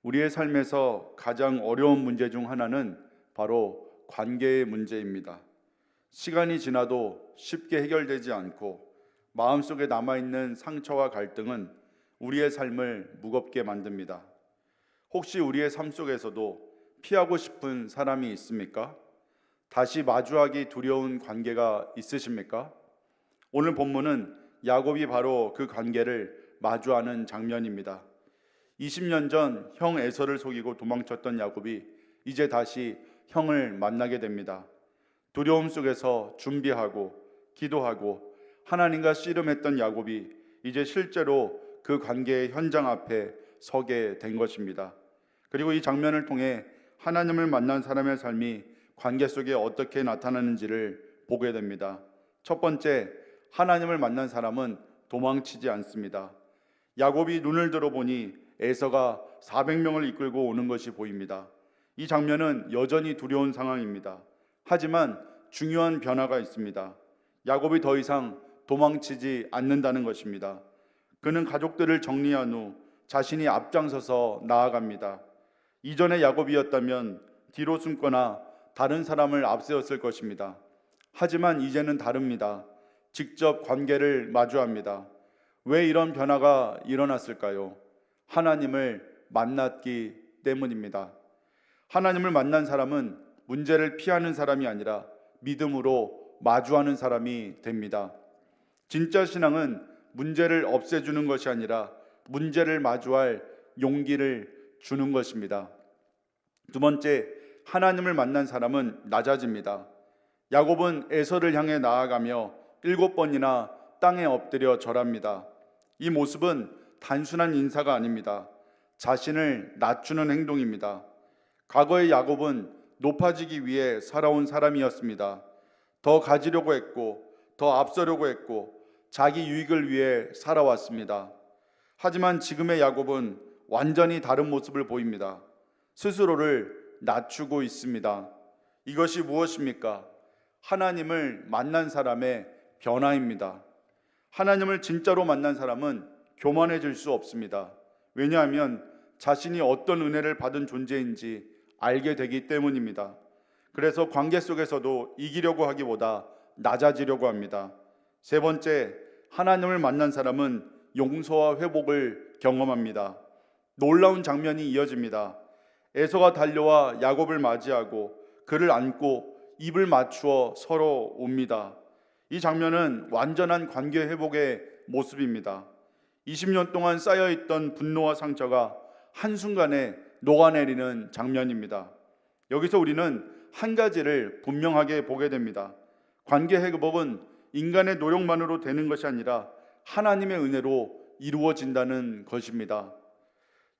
우리의 삶에서 가장 어려운 문제 중 하나는 바로 관계의 문제입니다. 시간이 지나도 쉽게 해결되지 않고 마음속에 남아있는 상처와 갈등은 우리의 삶을 무겁게 만듭니다. 혹시 우리의 삶 속에서도 피하고 싶은 사람이 있습니까? 다시 마주하기 두려운 관계가 있으십니까? 오늘 본문은 야곱이 바로 그 관계를 마주하는 장면입니다. 20년 전 형 에서를 속이고 도망쳤던 야곱이 이제 다시 형을 만나게 됩니다. 두려움 속에서 준비하고 기도하고 하나님과 씨름했던 야곱이 이제 실제로 그 관계의 현장 앞에 서게 된 것입니다. 그리고 이 장면을 통해 하나님을 만난 사람의 삶이 관계 속에 어떻게 나타나는지를 보게 됩니다. 첫 번째, 하나님을 만난 사람은 도망치지 않습니다. 야곱이 눈을 들어보니 에서가 400명을 이끌고 오는 것이 보입니다. 이 장면은 여전히 두려운 상황입니다. 하지만 중요한 변화가 있습니다. 야곱이 더 이상 도망치지 않는다는 것입니다. 그는 가족들을 정리한 후 자신이 앞장서서 나아갑니다. 이전의 야곱이었다면 뒤로 숨거나 다른 사람을 앞세웠을 것입니다. 하지만 이제는 다릅니다. 직접 관계를 마주합니다. 왜 이런 변화가 일어났을까요? 하나님을 만났기 때문입니다. 하나님을 만난 사람은 문제를 피하는 사람이 아니라 믿음으로 마주하는 사람이 됩니다. 진짜 신앙은 문제를 없애주는 것이 아니라 문제를 마주할 용기를 주는 것입니다. 두 번째, 하나님을 만난 사람은 낮아집니다. 야곱은 에서를 향해 나아가며 7번이나 땅에 엎드려 절합니다. 이 모습은 단순한 인사가 아닙니다. 자신을 낮추는 행동입니다. 과거의 야곱은 높아지기 위해 살아온 사람이었습니다. 더 가지려고 했고 더 앞서려고 했고 자기 유익을 위해 살아왔습니다. 하지만 지금의 야곱은 완전히 다른 모습을 보입니다. 스스로를 낮추고 있습니다. 이것이 무엇입니까? 하나님을 만난 사람의 변화입니다. 하나님을 진짜로 만난 사람은 교만해질 수 없습니다. 왜냐하면 자신이 어떤 은혜를 받은 존재인지 알게 되기 때문입니다. 그래서 관계 속에서도 이기려고 하기보다 낮아지려고 합니다. 세 번째, 하나님을 만난 사람은 용서와 회복을 경험합니다. 놀라운 장면이 이어집니다. 에서가 달려와 야곱을 맞이하고 그를 안고 입을 맞추어 서로 옵니다. 이 장면은 완전한 관계 회복의 모습입니다. 20년 동안 쌓여있던 분노와 상처가 한순간에 녹아내리는 장면입니다. 여기서 우리는 한 가지를 분명하게 보게 됩니다. 관계 회복은 인간의 노력만으로 되는 것이 아니라 하나님의 은혜로 이루어진다는 것입니다.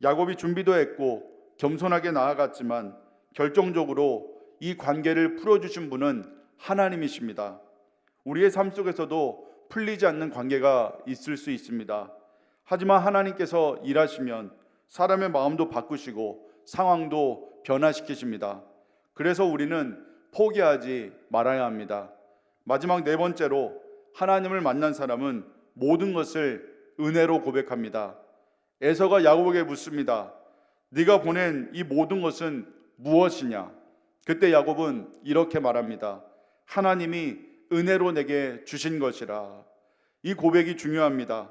야곱이 준비도 했고 겸손하게 나아갔지만 결정적으로 이 관계를 풀어주신 분은 하나님이십니다. 우리의 삶 속에서도 풀리지 않는 관계가 있을 수 있습니다. 하지만 하나님께서 일하시면 사람의 마음도 바꾸시고 상황도 변화시키십니다. 그래서 우리는 포기하지 말아야 합니다. 마지막 네 번째로, 하나님을 만난 사람은 모든 것을 은혜로 고백합니다. 에서가 야곱에게 묻습니다. 네가 보낸 이 모든 것은 무엇이냐? 그때 야곱은 이렇게 말합니다. 하나님이 은혜로 내게 주신 것이라. 이 고백이 중요합니다.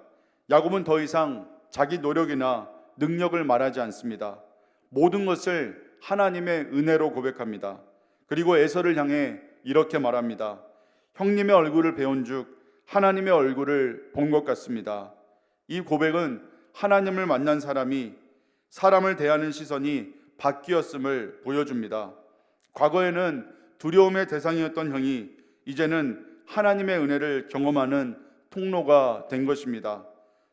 야곱은 더 이상 자기 노력이나 능력을 말하지 않습니다. 모든 것을 하나님의 은혜로 고백합니다. 그리고 에서를 향해 이렇게 말합니다. 형님의 얼굴을 배운즉 하나님의 얼굴을 본 것 같습니다. 이 고백은 하나님을 만난 사람이 사람을 대하는 시선이 바뀌었음을 보여줍니다. 과거에는 두려움의 대상이었던 형이 이제는 하나님의 은혜를 경험하는 통로가 된 것입니다.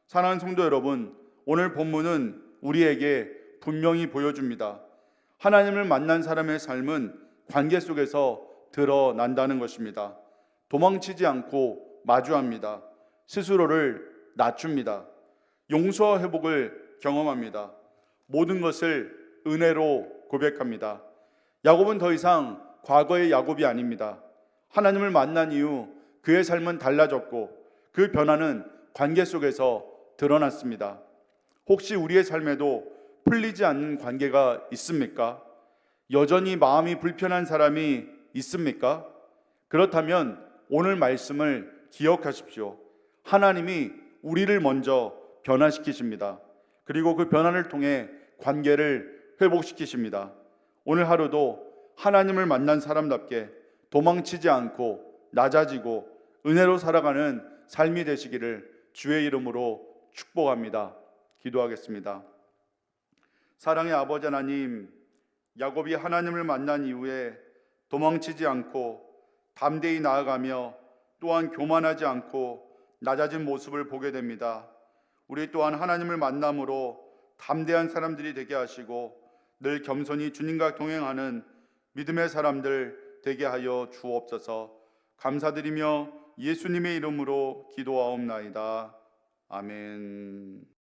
사랑하는 성도 여러분, 오늘 본문은 우리에게 분명히 보여줍니다. 하나님을 만난 사람의 삶은 관계 속에서 드러난다는 것입니다. 도망치지 않고 마주합니다. 스스로를 낮춥니다. 용서와 회복을 경험합니다. 모든 것을 은혜로 고백합니다. 야곱은 더 이상 과거의 야곱이 아닙니다. 하나님을 만난 이후 그의 삶은 달라졌고 그 변화는 관계 속에서 드러났습니다. 혹시 우리의 삶에도 풀리지 않는 관계가 있습니까? 여전히 마음이 불편한 사람이 있습니까? 그렇다면 오늘 말씀을 기억하십시오. 하나님이 우리를 먼저 변화시키십니다. 그리고 그 변화를 통해 관계를 회복시키십니다. 오늘 하루도 하나님을 만난 사람답게 도망치지 않고 낮아지고 은혜로 살아가는 삶이 되시기를 주의 이름으로 축복합니다. 기도하겠습니다. 사랑의 아버지 하나님, 야곱이 하나님을 만난 이후에 도망치지 않고 담대히 나아가며 또한 교만하지 않고 낮아진 모습을 보게 됩니다. 우리 또한 하나님을 만남으로 담대한 사람들이 되게 하시고 늘 겸손히 주님과 동행하는 믿음의 사람들 되게 하여 주옵소서. 감사드리며 예수님의 이름으로 기도하옵나이다. 아멘.